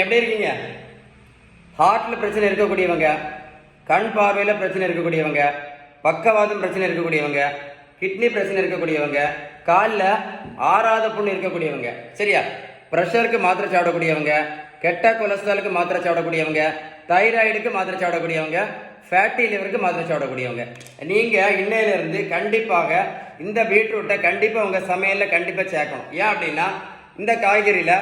எப்படி இருக்கீங்க? ஹார்ட்ல பிரச்சனை இருக்கக்கூடியவங்க, கண் பார்வையில் பிரச்சனை இருக்கக்கூடியவங்க, பக்கவாதம் பிரச்சனை இருக்கக்கூடியவங்க, கிட்னி பிரச்சனை இருக்கக்கூடியவங்க, காலில் ஆறாத புண்ணு இருக்கக்கூடியவங்க, சரியா? ப்ரெஷருக்கு மாத்திரை சாப்பிடக்கூடியவங்க, கெட்ட கொலஸ்ட்ராலுக்கு மாத்திரை சாப்பிடக்கூடியவங்க, தைராய்டுக்கு மாத்திரை சாப்பிடக்கூடியவங்க, ஃபேட்டி லிவருக்கு மாத்திரை சாப்பிடக்கூடியவங்க, நீங்கள் இன்னையிலிருந்து கண்டிப்பாக இந்த பீட்ரூட்டை கண்டிப்பாக உங்கள் சமையலில் கண்டிப்பாக சேர்க்கணும். ஏன் அப்படின்னா இந்த காய்கறியில்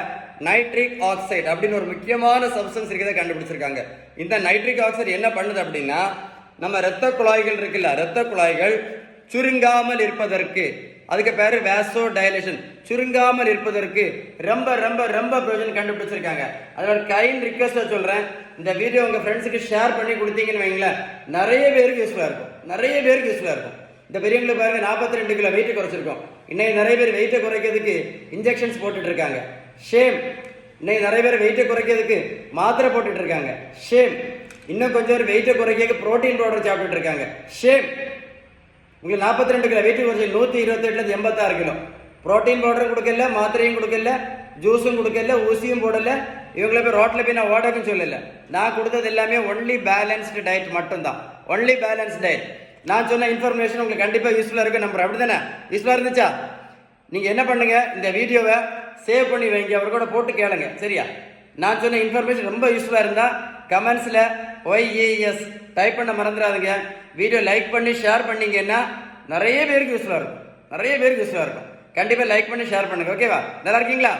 நைட்ரிக் ஆக்சைடு அப்படின்னு ஒரு முக்கியமான சப்ஸ்டன்ஸ் இருக்கிறத கண்டுபிடிச்சிருக்காங்க. இந்த நைட்ரிக் ஆக்சைடு என்ன பண்ணுது அப்படின்னா நம்ம இரத்த குழாய்கள் இருக்குல்ல, இரத்த குழாய்கள் சுருங்காமல் இருப்பதற்கு, அதுக்கு பேர் வேசோ டைலேஷன், சுருங்காமல் இருப்பதற்கு ரொம்ப ரொம்ப ரொம்ப பிரயோஜனம் கண்டுபிடிச்சிருக்காங்க. அதோட கைண்ட் ரிக்வெஸ்ட்டாக சொல்கிறேன், இந்த வீடியோ உங்கள் ஃப்ரெண்ட்ஸுக்கு ஷேர் பண்ணி கொடுத்தீங்கன்னு வைங்களேன், நிறைய பேருக்கு யூஸ்ஃபுல்லாக இருக்கும், நிறைய பேருக்கு யூஸ்ஃபுல்லாக இருக்கும். இந்த பெரியவங்களுக்கு பாருங்க 42 கிலோ வெயிட் குறைச்சிருக்கோம். இன்னைக்கு நிறைய பேர் வெயிட்டை குறைக்கிறதுக்கு இன்ஜெக்ஷன்ஸ் போட்டுட்டு இருக்காங்க. ஷேம். இன்னைக்கு நிறைய பேர் வெயிட்டை குறைக்கிறதுக்கு மாத்திரை போட்டுட்டு இருக்காங்க. ஷேம். இன்னும் கொஞ்சம் பேர் வெயிட்டை குறைக்க புரோட்டீன் பவுடர் சாப்பிட்டுட்டு இருக்காங்க. ஷேம். உங்களுக்கு 42 கிலோ வெயிட் குறைச்சி 128 86 கிலோ. புரோட்டீன் பவுடரும் கொடுக்கல, மாத்திரையும் கொடுக்கல, ஜூஸும் கொடுக்கல, ஊசியும் போடல. இவங்களை போய் ரோட்டில் போய் நான் ஓடக்குன்னு சொல்லல. நான் கொடுத்தது எல்லாமே ஒன்லி பேலன்ஸ்டு டயட் மட்டும்தான். Only balance diet. நான் சொன்ன இன்ஃபர்மேஷன் உங்களுக்கு கண்டிப்பாக யூஸ்ஃபுல்லாக இருக்கு நம்புறேன். அப்படி தானே? யூஸ்ஃபுல்லாக இருந்துச்சா? நீங்கள் என்ன பண்ணுங்க, இந்த வீடியோவை சேவ் பண்ணி வைங்க, அவர் கூட போட்டு கேளுங்க, சரியா? நான் சொன்ன இன்ஃபர்மேஷன் ரொம்ப யூஸ்ஃபுல்லாக இருந்தால் கமெண்ட்ஸில் OIAS டைப் பண்ண மறந்துடாதுங்க. வீடியோ லைக் பண்ணி ஷேர் பண்ணிங்கன்னா நிறைய பேருக்கு யூஸ்ஃபுல்லாக இருக்கும், நிறைய பேருக்கு யூஸ்ஃபுல்லாக இருக்கும். கண்டிப்பாக லைக் பண்ணி ஷேர் பண்ணுங்க. ஓகேவா? நல்லா இருக்கீங்களா?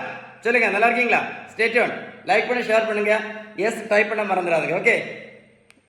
சொல்லுங்க, நல்லா இருக்கீங்களா? Stay tune. லைக் பண்ணி ஷேர் பண்ணுங்க. எஸ் டைப் பண்ண மறந்துடாதுங்க. ஓகே.